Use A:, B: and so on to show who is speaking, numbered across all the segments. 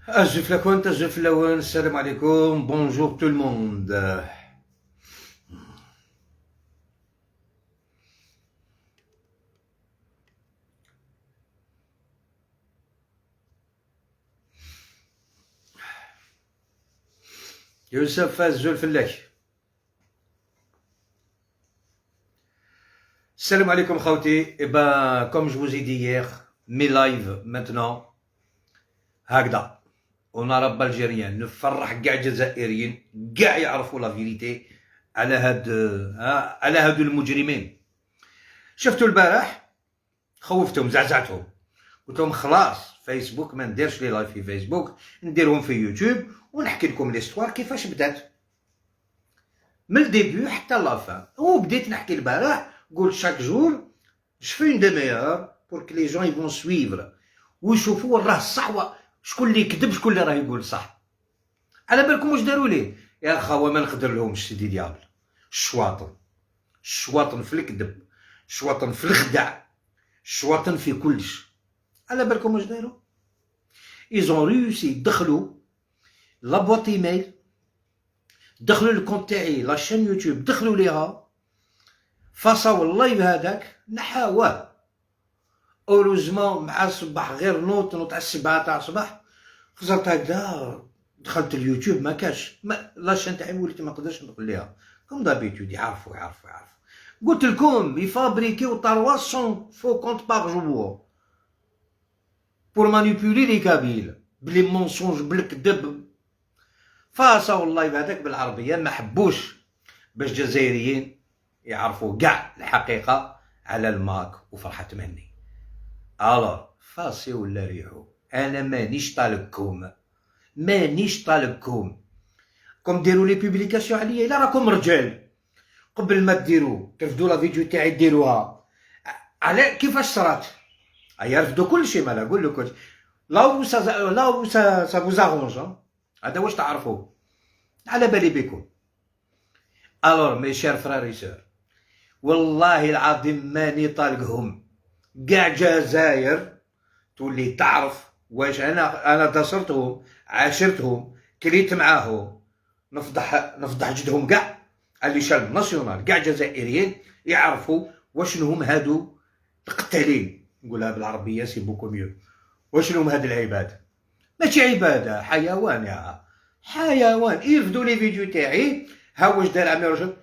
A: أجف لكم تجف لون. السلام عليكم. بونجور تو الموند. يوسف فاز جول فلاك. السلام عليكم خوتي. Et ben comme je vous ai dit hier, mes lives maintenant هكذا اون رب الجيريان نفرح كاع الجزائريين كاع يعرفوا لا فيريتي على هادو المجرمين. شفتوا البارح خوفتهم زعزعتهم، قلت لهم خلاص فيسبوك ما نديرش لي لايف في فيسبوك، نديرهم في يوتيوب ونحكي لكم ليستوار كيفاش بدات من الديبيو حتى لافان. وبديت نحكي البارح قلت شاك جور جو اون ديميور بور كو لي جون يفون سويفر ويشوفوا راه الصح شكون اللي يكذب شكون اللي راه يقول صح. على بالكم واش داروا ليه يا خاوه؟ ما نقدر لهمش سيدي ديابل. الشواطن في الكذب، الشواطن في الخدع، الشواطن في كلش. على بالكم واش داروا؟ ايزون ريوسي دخلوا لابواط ايميل، دخلوا الكونت تاعي لاشين يوتيوب، دخلوا ليها فاصاو اللايف هذاك نحاوه. اوروزمون مع الصباح غير نوط على 7 تاع الصباح خزرت هكذا دخلت اليوتيوب ما كاش لاشين تاعي وليت ما نقدرش ندخل ليها كوم دابيتود. يعرفوا قلت لكم يفابريكيو 300 فو كونت باغ جور بور مانيبيولي لي كابيل بلي مونسونج بالكذب. فاصاو اللايف هذاك بالعربيه ما حبوش باش الجزائريين يعرفوا كاع الحقيقه على الماك وفرحه مني. الوغ فاسي ولا ريحو، انا مانيش طالبكم كوم ديروا لي بوبليكاسيون عليا. الا راكم رجال قبل ما ديروا ترفدوا لا فيديو تاعي ديروها على كيفاش صرات. هيا رفدوا كل شيء، ما نقول لكم لا سا فوز ارونج. هذا واش تعرفوا على بالي بكم. الوغ مي شير فراري سور، والله العظيم ماني طالقهم كاع جزائر تولي تعرف واش انا دصرتهم، عاشرتهم، كليت معاهم، نفضح جدهم كاع على ليشال ناسيونال. كاع جزائريين يعرفوا واشنو هم هادو القتالين، نقولها بالعربيه سي بوكو ميو. واشنو هم هاد العباد؟ ماشي عباده، حيوان يا حيوان. يرفدوا لي فيديو تاعي ها واش دار عمي رجل.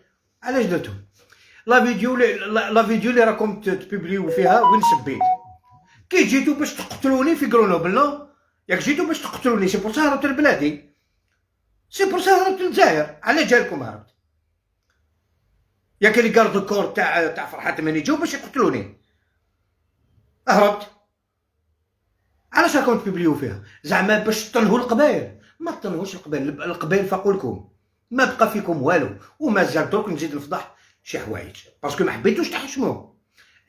A: علاش درتهم لا فيديو اللي راكم تبوبليو فيها وين سبيت؟ كي جيتو باش تقتلوني في غرونوبل نو؟ ياك جيتو باش تقتلوني سي بور سا هربت لبلادي، سي بور سا هربت للجزائر. على جالكم هربت؟ ياك اللي قرض الكور تاع فرحات مني جاو باش يقتلوني هربت. علاش راكم تبوبليو فيها؟ زعما باش تنهوا القبائل؟ ما تنهوش القبائل، القبائل فاقولكم ما بقى فيكم والو. ومازال درك نزيد نفضح شي حوايج باسكو ما حبيتوش تحشموه.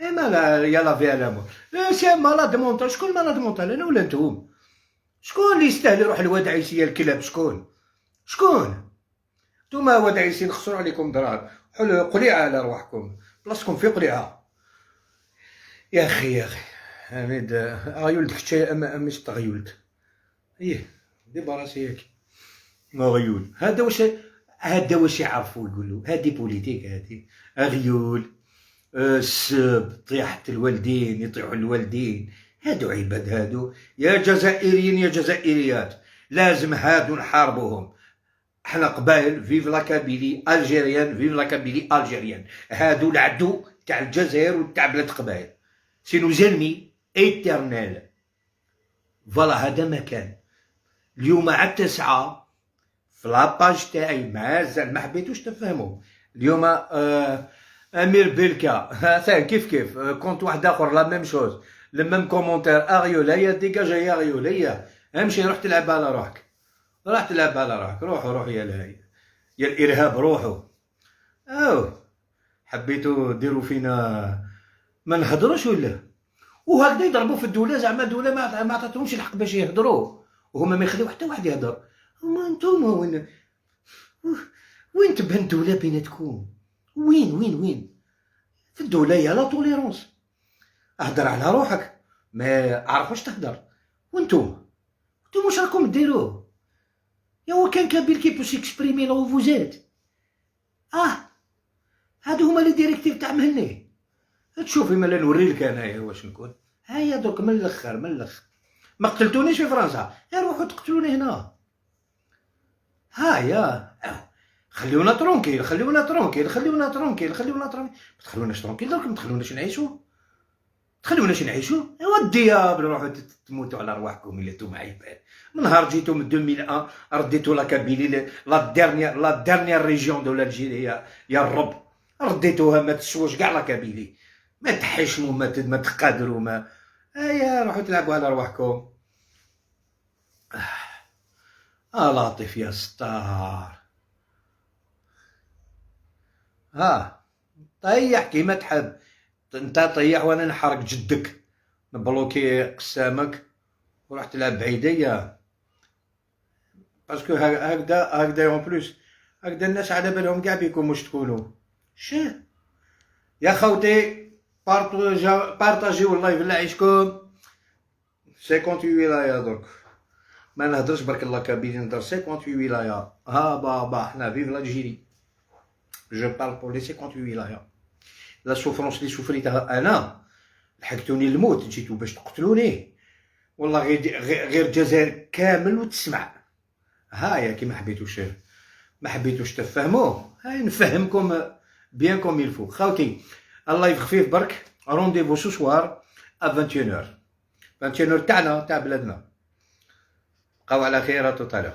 A: اما لا يا لا في الامور سي مالاد مونطال. شكون مالاد مونطال؟ انا ولا نتوما؟ شكون اللي يستاهل يروح لواد عيسيه الكلاب؟ شكون نتوما واد عيسي نخسروا عليكم دراهم. قليعه على رواحكم، بلاصتكم في قليعه. يا اخي حميد غيولد حتى مش تغيولد. ايه ديما راسي ياك ما غيول. هذا واش يعرفوا يقولوا هادي بوليتيك، هادي غيول السب طيحت الوالدين يطيحوا الوالدين. هادو عباد هادو يا جزائريين يا جزائريات، لازم هادو نحاربوهم. احنا قبائل فيف لا كابيلي الجيريان، فيف لا كابيلي الجيريان. هادو العدو تاع الجزائر وتاع بلاد قبائل، سي نو زينمي ايترنيل. فوالا هذا ما كان. اليوم على 9 في لاباج تاعي مازال ما حبيتوش تفهموا. اليوم امير بلكا كيف كونت واحد اخر لا ميم شوز لو ميم كومونتير اغيولا يا ديجاجا يا اغيولا. امشي روح تلعب على روحك، روحوا يا الارهاب روحوا. حبيتوا ديروا فينا ما نهضروش ولا؟ وهكذا يضربوا في الدوله، زعما الدوله ما عطاتهمش الحق باش يهضروا وهما ما يخليو حتى واحد يهضر. هما نتوما وين تبان الدولة بيناتكم؟ وين في الدولة يا لا طوليرونس. اهدر على روحك، ما عرفوش تهدر. وانتم واش راكم ديروه؟ يا هو كان كابيل كي بوس اكسبريمي لو فوزات. هادو هما لي ديريكتيف تاع مهني. تشوفي مالا نوريلك انايا واش نكون. هيا دوك من الاخر ما قتلتونيش في فرنسا، روحوا تقتلوني هنا. هيا خليونا ترونكيل، ما تخلوناش ترونكيل درك، ما تخلوناش نعيشو. ايوا الديابل، روحوا تموتوا على رواحكم الا نتوما عيبان. من نهار جيتو من 2001 رديتو لا كابيلي، لا ديرنيير ريجيون دو الجيري يا الرب، رديتوها. ما تسواش كاع لا كابيلي، ما تحشموا، ما تقادروا، ما هيا روحوا تلعبوا على رواحكم. لطيف يا ستار. طيح كيما تحب انت، طيح وانا نحرق جدك، نبلوكي قسامك وروح تلعب بعيديا. باسكو هكذا اون بلوس، هكذا الناس على بالهم كاع بيكم واش تكونوا. يا خوتي بارطاجيو اللايف بالله يعيشكم. 58 ولايه درك، ما نهضرش برك الله كابيلي، نهضر 58 ولايه. بابا حنا فيف لالجيري، جو بارل بور لي 58 ولايه. لا سوفرونس اللي سفريتها انا، لحقتوني الموت، جيتو باش تقتلوني، والله غير الجزائر كامل وتسمع. هايا كي ما حبيتوش تفهموه، هاي نفهمكم بيان كوم يلفو. خاوتي اللايف خفيف برك، رونديفو سو سوار ا 21h تاعنا تاع بلادنا. بقاو على خير، توتالوغ.